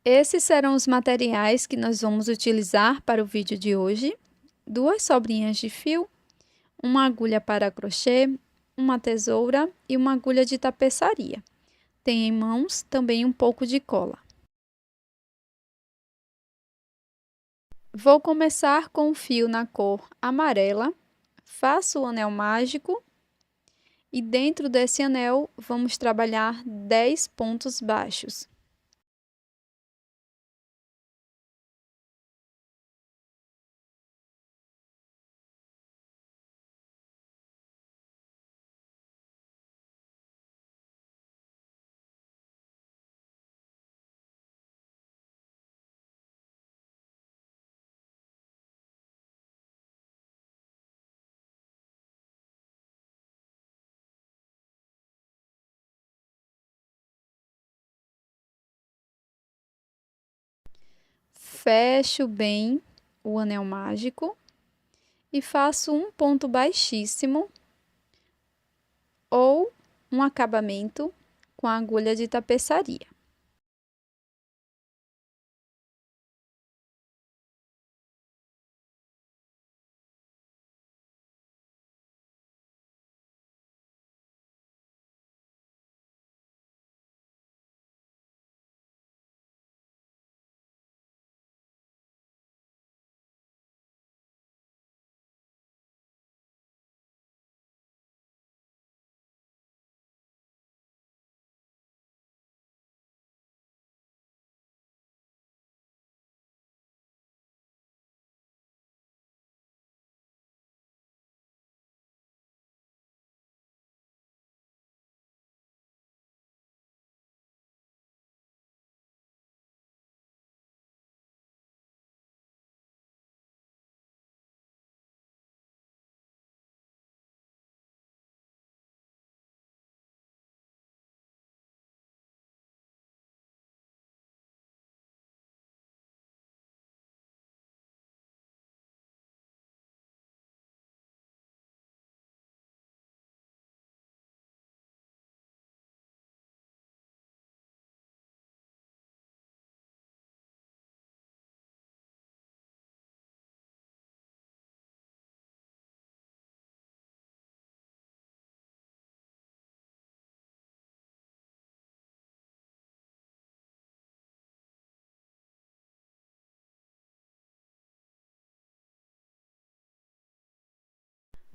Esses serão os materiais que nós vamos utilizar para o vídeo de hoje: 2 sobrinhas de fio, uma agulha para crochê, uma tesoura e uma agulha de tapeçaria. Tem em mãos também um pouco de cola. Vou começar com o fio na cor amarela, faço o anel mágico e dentro desse anel vamos trabalhar 10 pontos baixos. Fecho bem o anel mágico e faço um ponto baixíssimo ou um acabamento com a agulha de tapeçaria.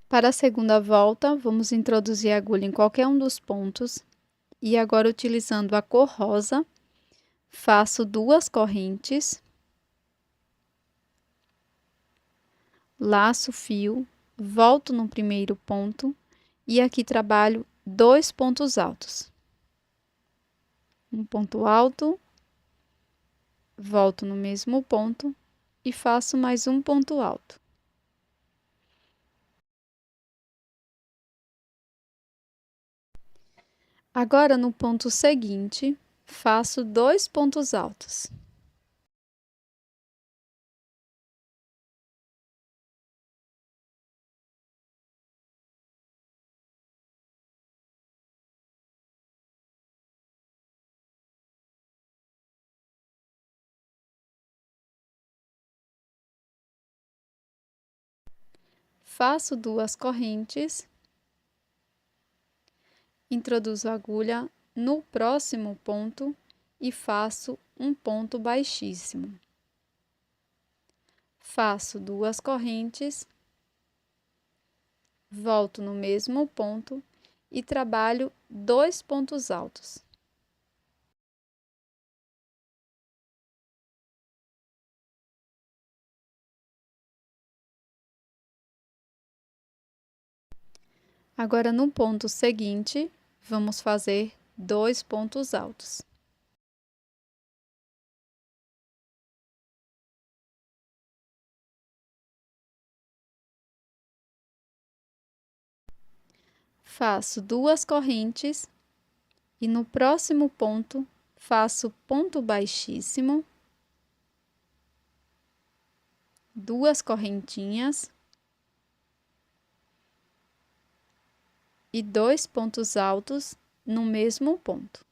Para a segunda volta, vamos introduzir a agulha em qualquer um dos pontos e agora, utilizando a cor rosa, faço 2 correntes, laço o fio, volto no primeiro ponto e aqui trabalho 2 pontos altos. Um ponto alto, volto no mesmo ponto e faço mais um ponto alto. Agora, no ponto seguinte, faço 2 pontos altos. Faço 2 correntes, introduzo a agulha no próximo ponto e faço um ponto baixíssimo. Faço 2 correntes, volto no mesmo ponto e trabalho 2 pontos altos. Agora, no ponto seguinte, vamos fazer 2 pontos altos. Faço 2 correntes e no próximo ponto faço ponto baixíssimo, 2 correntinhas e 2 pontos altos no mesmo ponto.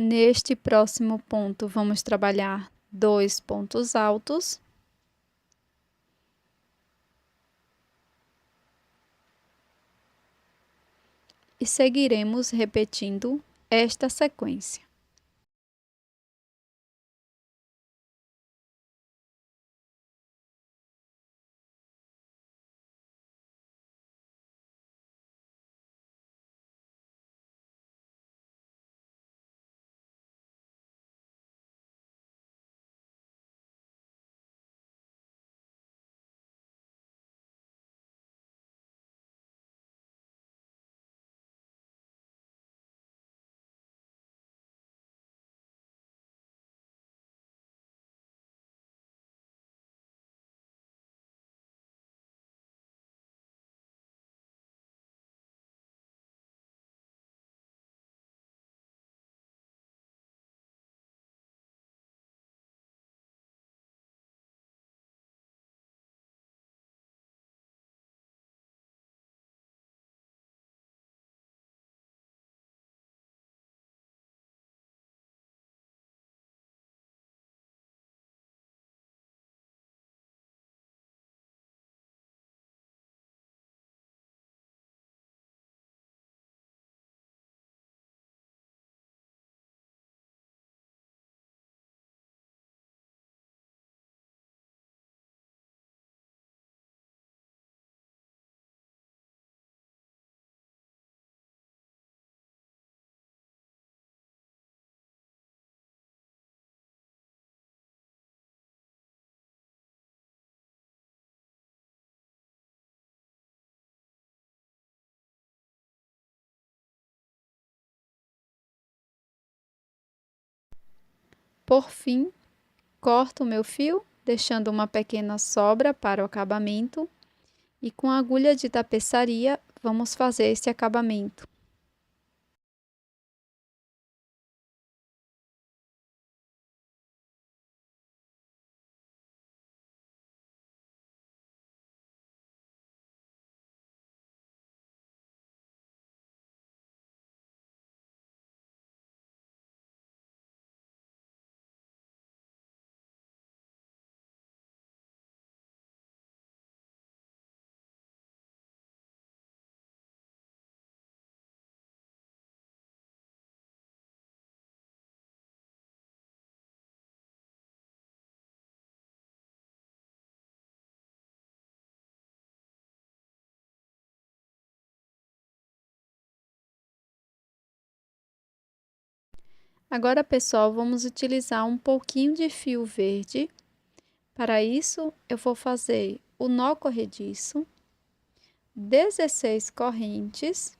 Neste próximo ponto, vamos trabalhar 2 pontos altos. E seguiremos repetindo esta sequência. Por fim, corto o meu fio, deixando uma pequena sobra para o acabamento, e com a agulha de tapeçaria vamos fazer esse acabamento. Agora, pessoal, vamos utilizar um pouquinho de fio verde. Para isso, eu vou fazer o nó corrediço, 16 correntes.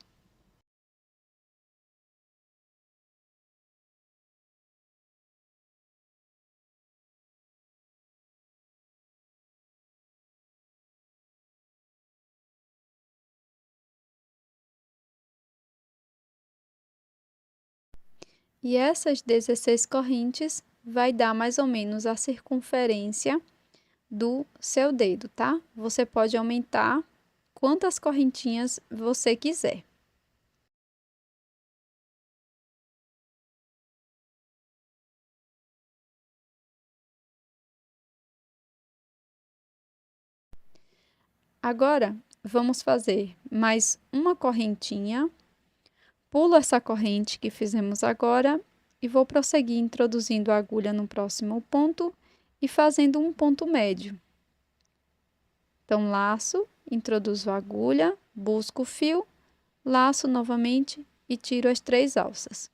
E essas 16 correntes vai dar mais ou menos a circunferência do seu dedo, tá? Você pode aumentar quantas correntinhas você quiser. Agora, vamos fazer mais uma correntinha. Pulo essa corrente que fizemos agora e vou prosseguir introduzindo a agulha no próximo ponto e fazendo um ponto médio. Então, laço, introduzo a agulha, busco o fio, laço novamente e tiro as 3 alças.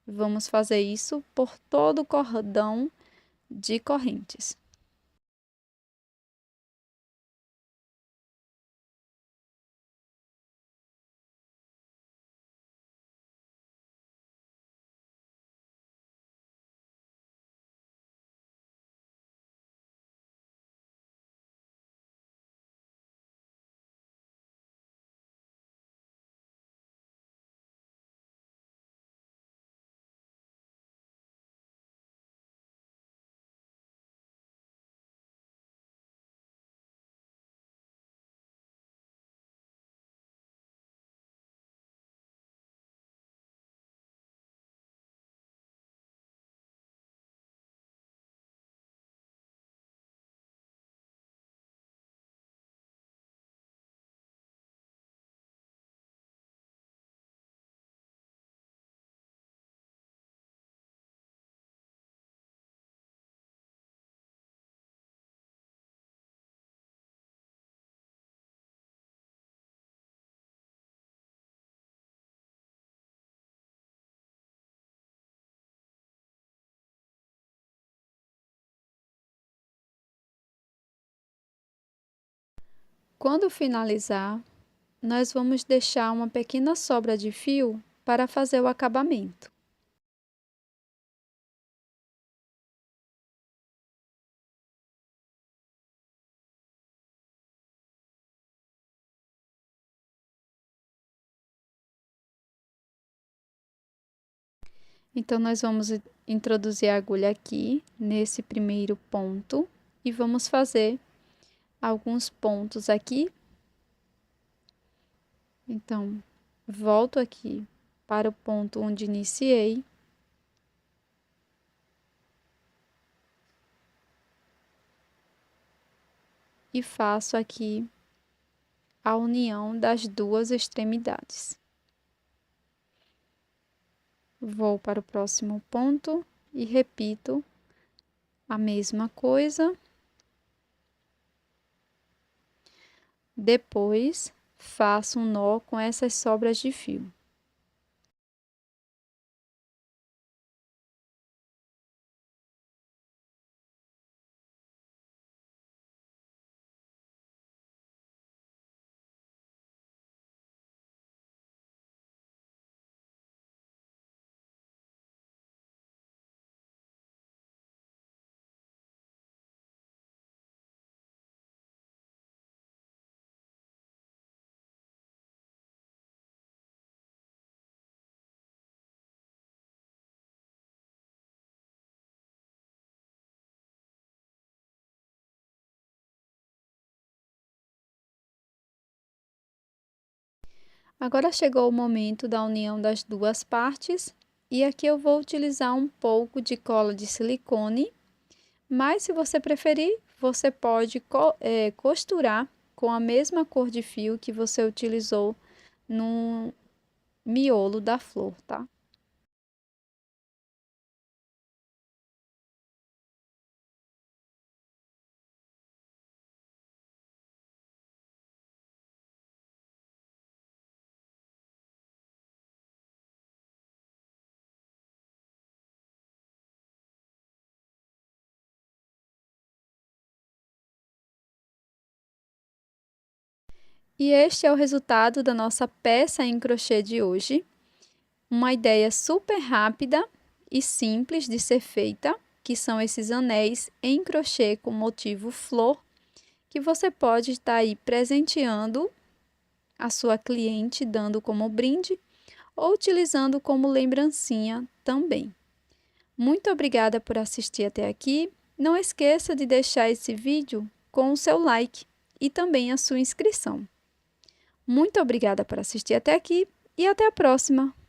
Vamos fazer isso por todo o cordão de correntes. Quando finalizar, nós vamos deixar uma pequena sobra de fio para fazer o acabamento. Então, nós vamos introduzir a agulha aqui, nesse primeiro ponto, e vamos fazer alguns pontos aqui. Então, volto aqui para o ponto onde iniciei. E faço aqui a união das duas extremidades. Vou para o próximo ponto e repito a mesma coisa. Depois, faço um nó com essas sobras de fio. Agora chegou o momento da união das duas partes e aqui eu vou utilizar um pouco de cola de silicone, mas se você preferir, você pode costurar com a mesma cor de fio que você utilizou no miolo da flor, tá? E este é o resultado da nossa peça em crochê de hoje. Uma ideia super rápida e simples de ser feita, que são esses anéis em crochê com motivo flor, que você pode estar aí presenteando a sua cliente, dando como brinde ou utilizando como lembrancinha também. Muito obrigada por assistir até aqui. Não esqueça de deixar esse vídeo com o seu like e também a sua inscrição. Muito obrigada por assistir até aqui e até a próxima!